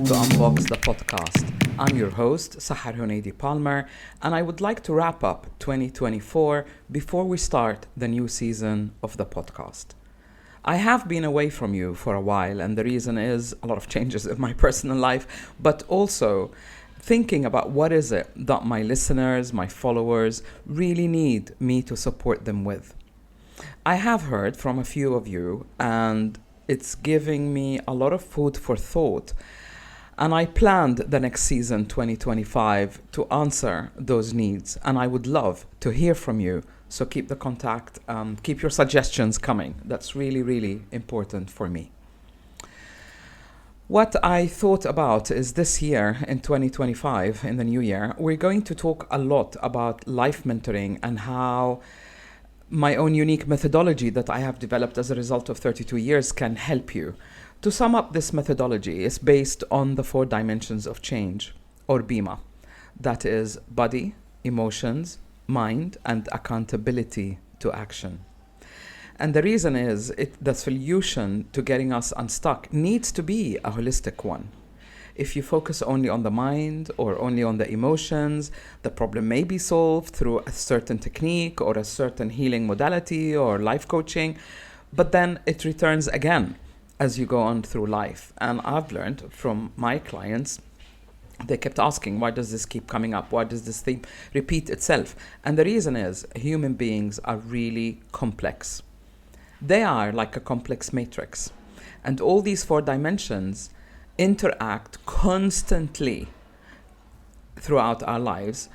to Unbox the Podcast. I'm your host, Sahar Huneidi Palmer, and I would like to wrap up 2024 before we start the new season of the podcast. I have been away from you for a while, and the reason is a lot of changes in my personal life, but also thinking about what is it that my listeners, my followers really need me to support them with. I have heard from a few of you, and it's giving me a lot of food for thought. And I planned the next season, 2025, to answer those needs. And I would love to hear from you. So keep the contact, keep your suggestions coming. That's really, really important for me. What I thought about is this year, in 2025, in the new year, we're going to talk a lot about life mentoring and how my own unique methodology that I have developed as a result of 32 years can help you. To sum up, this methodology is based on the 4 dimensions of change, or BEMA. That is body, emotions, mind, and accountability to action. And the reason is the solution to getting us unstuck needs to be a holistic one. If you focus only on the mind or only on the emotions, the problem may be solved through a certain technique or a certain healing modality or life coaching, but then it returns again as you go on through life. And I've learned from my clients, they kept asking, why does this keep coming up? Why does this thing repeat itself? And the reason is human beings are really complex. They are like a complex matrix. And all these 4 dimensions interact constantly throughout our lives.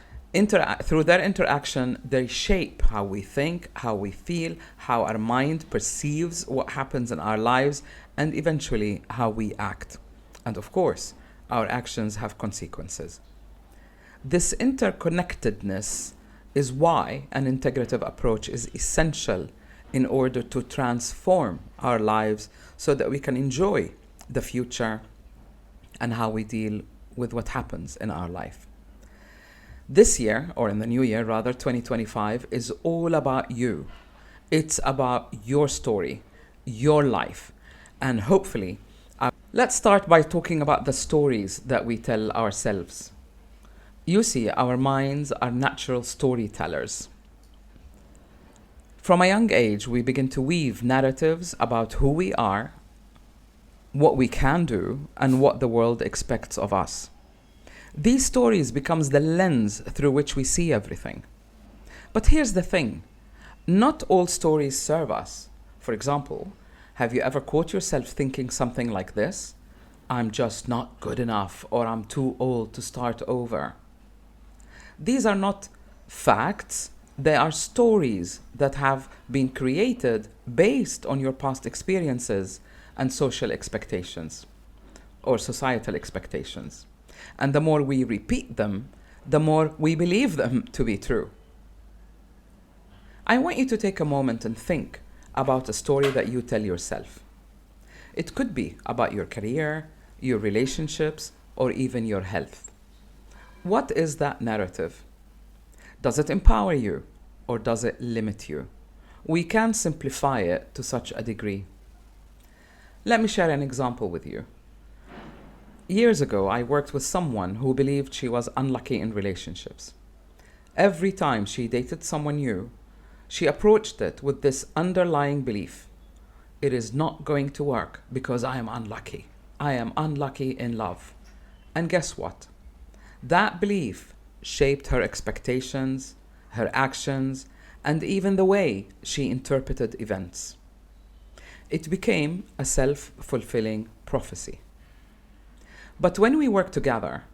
Through their interaction, they shape how we think, how we feel, how our mind perceives what happens in our lives, and eventually how we act. And of course, our actions have consequences. This interconnectedness is why an integrative approach is essential in order to transform our lives so that we can enjoy the future and how we deal with what happens in our life. This year, or in the new year rather, 2025, is all about you. It's about your story, your life, and hopefully, let's start by talking about the stories that we tell ourselves. You see, our minds are natural storytellers. From a young age, we begin to weave narratives about who we are, what we can do, and what the world expects of us. These stories becomes the lens through which we see everything. But here's the thing. Not all stories serve us. For example, have you ever caught yourself thinking something like this? I'm just not good enough, or I'm too old to start over. These are not facts. They are stories that have been created based on your past experiences and social expectations or societal expectations. And the more we repeat them, the more we believe them to be true. I want you to take a moment and think about a story that you tell yourself. It could be about your career, your relationships, or even your health. What is that narrative? Does it empower you or does it limit you? We can simplify it to such a degree. Let me share an example with you. Years ago, I worked with someone who believed she was unlucky in relationships. Every time she dated someone new, she approached it with this underlying belief. It is not going to work because I am unlucky. I am unlucky in love. And guess what? That belief shaped her expectations, her actions, and even the way she interpreted events. It became a self-fulfilling prophecy. But when we worked together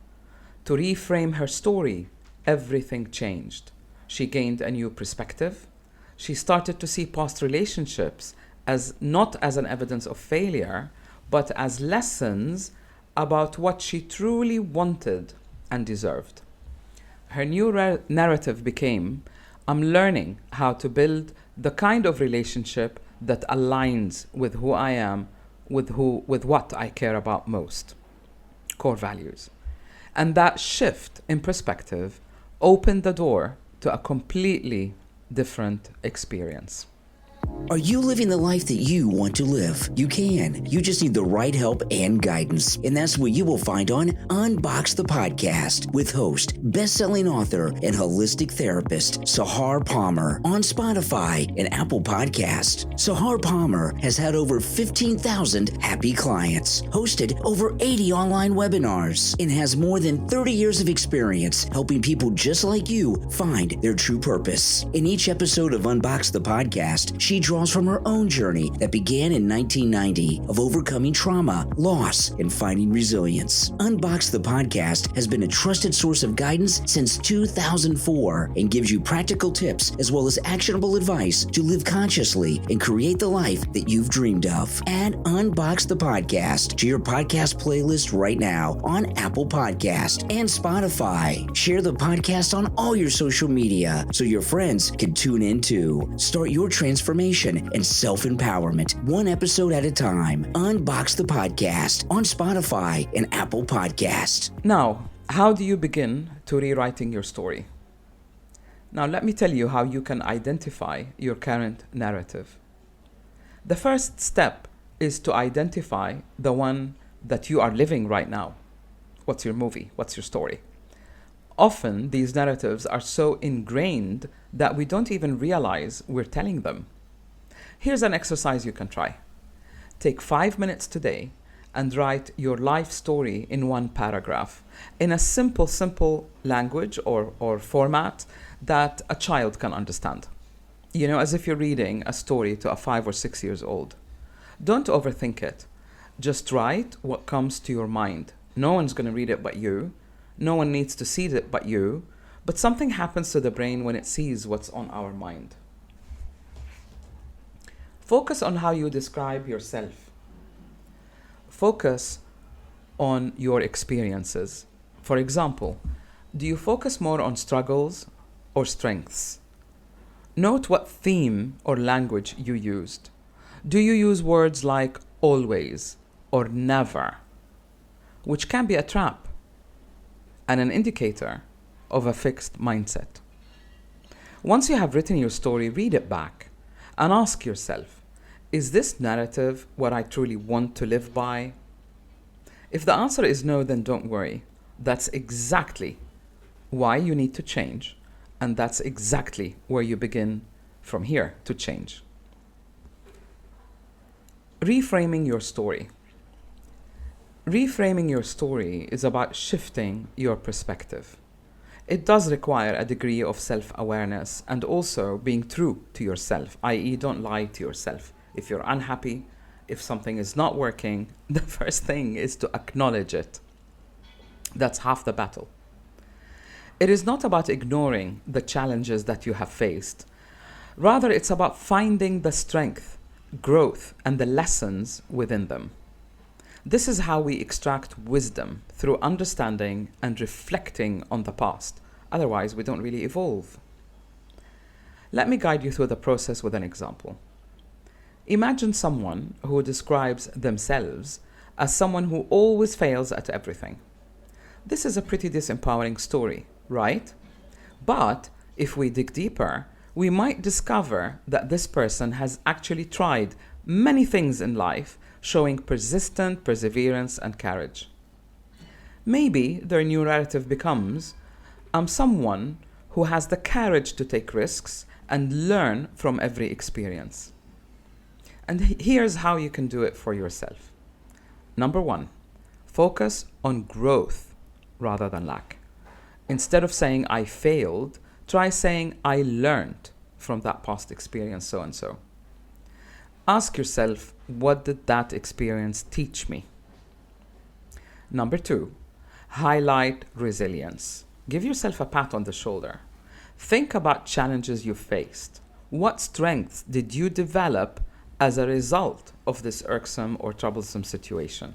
to reframe her story, everything changed. She gained a new perspective. She started to see past relationships as not as an evidence of failure, but as lessons about what she truly wanted and deserved. Her new narrative became, I'm learning how to build the kind of relationship that aligns with who I am, with what I care about most. Core values. And that shift in perspective opened the door to a completely different experience. Are you living the life that you want to live? You can. You just need the right help and guidance. And that's what you will find on Unbox the Podcast with host, best-selling author, and holistic therapist Sahar Palmer on Spotify and Apple Podcast. Sahar Palmer has had over 15,000 happy clients, hosted over 80 online webinars, and has more than 30 years of experience helping people just like you find their true purpose. In each episode of Unbox the Podcast, she draws from her own journey that began in 1990 of overcoming trauma, loss, and finding resilience. Unbox the Podcast has been a trusted source of guidance since 2004 and gives you practical tips as well as actionable advice to live consciously and create the life that you've dreamed of. Add Unbox the Podcast to your podcast playlist right now on Apple Podcast and Spotify. Share the podcast on all your social media so your friends can tune in too. Start your transformation and self-empowerment one episode at a time. Unbox the Podcast on Spotify and Apple Podcast. Now, how do you begin to rewriting your story? Now, let me tell you how you can identify your current narrative. The first step is to identify the one that you are living right now. What's your movie? What's your story? Often, these narratives are so ingrained that we don't even realize we're telling them. Here's an exercise you can try. Take 5 minutes today and write your life story in one paragraph in a simple language or format that a child can understand. You know, as if you're reading a story to a 5 or 6 years old. Don't overthink it. Just write what comes to your mind. No one's going to read it but you. No one needs to see it but you. But something happens to the brain when it sees what's on our mind. Focus on how you describe yourself. Focus on your experiences. For example, do you focus more on struggles or strengths? Note what theme or language you used. Do you use words like always or never, which can be a trap and an indicator of a fixed mindset? Once you have written your story, read it back and ask yourself, is this narrative what I truly want to live by? If the answer is no, then don't worry. That's exactly why you need to change, and that's exactly where you begin from here to change. Reframing your story. Reframing your story is about shifting your perspective. It does require a degree of self-awareness and also being true to yourself, i.e., don't lie to yourself. If you're unhappy, if something is not working, the first thing is to acknowledge it. That's half the battle. It is not about ignoring the challenges that you have faced. Rather, it's about finding the strength, growth, and the lessons within them. This is how we extract wisdom, through understanding and reflecting on the past. Otherwise, we don't really evolve. Let me guide you through the process with an example. Imagine someone who describes themselves as someone who always fails at everything. This is a pretty disempowering story, right? But if we dig deeper, we might discover that this person has actually tried many things in life, showing persistent perseverance and courage. Maybe their new narrative becomes, I'm someone who has the courage to take risks and learn from every experience. And here's how you can do it for yourself. Number 1, focus on growth rather than lack. Instead of saying I failed, try saying I learned from that past experience so and so. Ask yourself, what did that experience teach me? Number 2, highlight resilience. Give yourself a pat on the shoulder. Think about challenges you faced. What strengths did you develop as a result of this irksome or troublesome situation?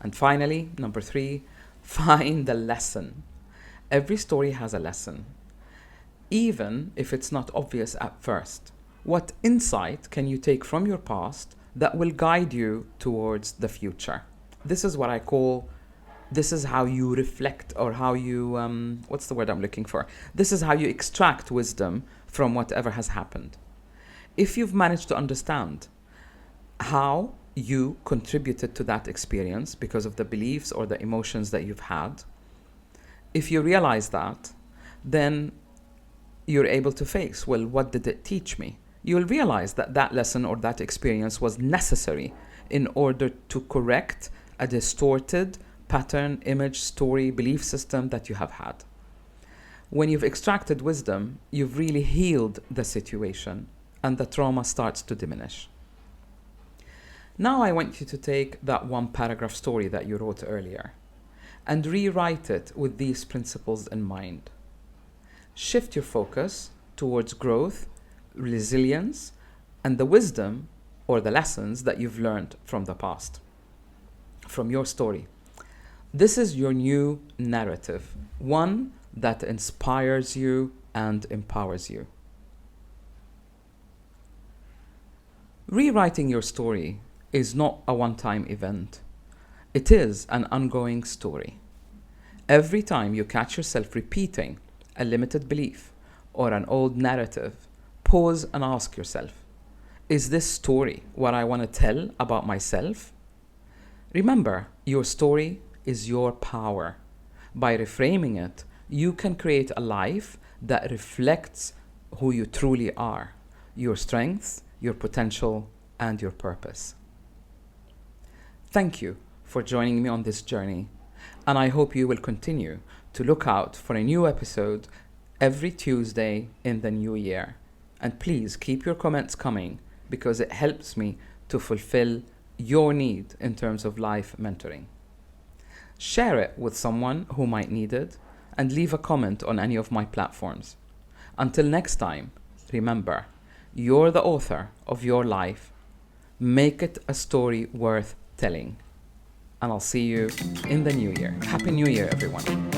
And finally, number 3, find the lesson. Every story has a lesson, even if it's not obvious at first. What insight can you take from your past that will guide you towards the future? This is what I call, this is how you reflect, or how you, what's the word I'm looking for? This is how you extract wisdom from whatever has happened. If you've managed to understand how you contributed to that experience because of the beliefs or the emotions that you've had, if you realize that, then you're able to face, well, what did it teach me? You'll realize that that lesson or that experience was necessary in order to correct a distorted pattern, image, story, belief system that you have had. When you've extracted wisdom, you've really healed the situation and the trauma starts to diminish. Now I want you to take that one paragraph story that you wrote earlier and rewrite it with these principles in mind. Shift your focus towards growth, resilience, and the wisdom or the lessons that you've learned from the past, from your story. This is your new narrative, one that inspires you and empowers you. Rewriting your story is not a one-time event. It is an ongoing story. Every time you catch yourself repeating a limited belief or an old narrative, pause and ask yourself, is this story what I want to tell about myself? Remember, your story is your power. By reframing it, you can create a life that reflects who you truly are, your strengths, your potential, and your purpose. Thank you for joining me on this journey, and I hope you will continue to look out for a new episode every Tuesday in the new year. And please keep your comments coming because it helps me to fulfill your need in terms of life mentoring. Share it with someone who might need it and leave a comment on any of my platforms. Until next time, remember, you're the author of your life. Make it a story worth telling. And I'll see you in the new year. Happy New Year, everyone.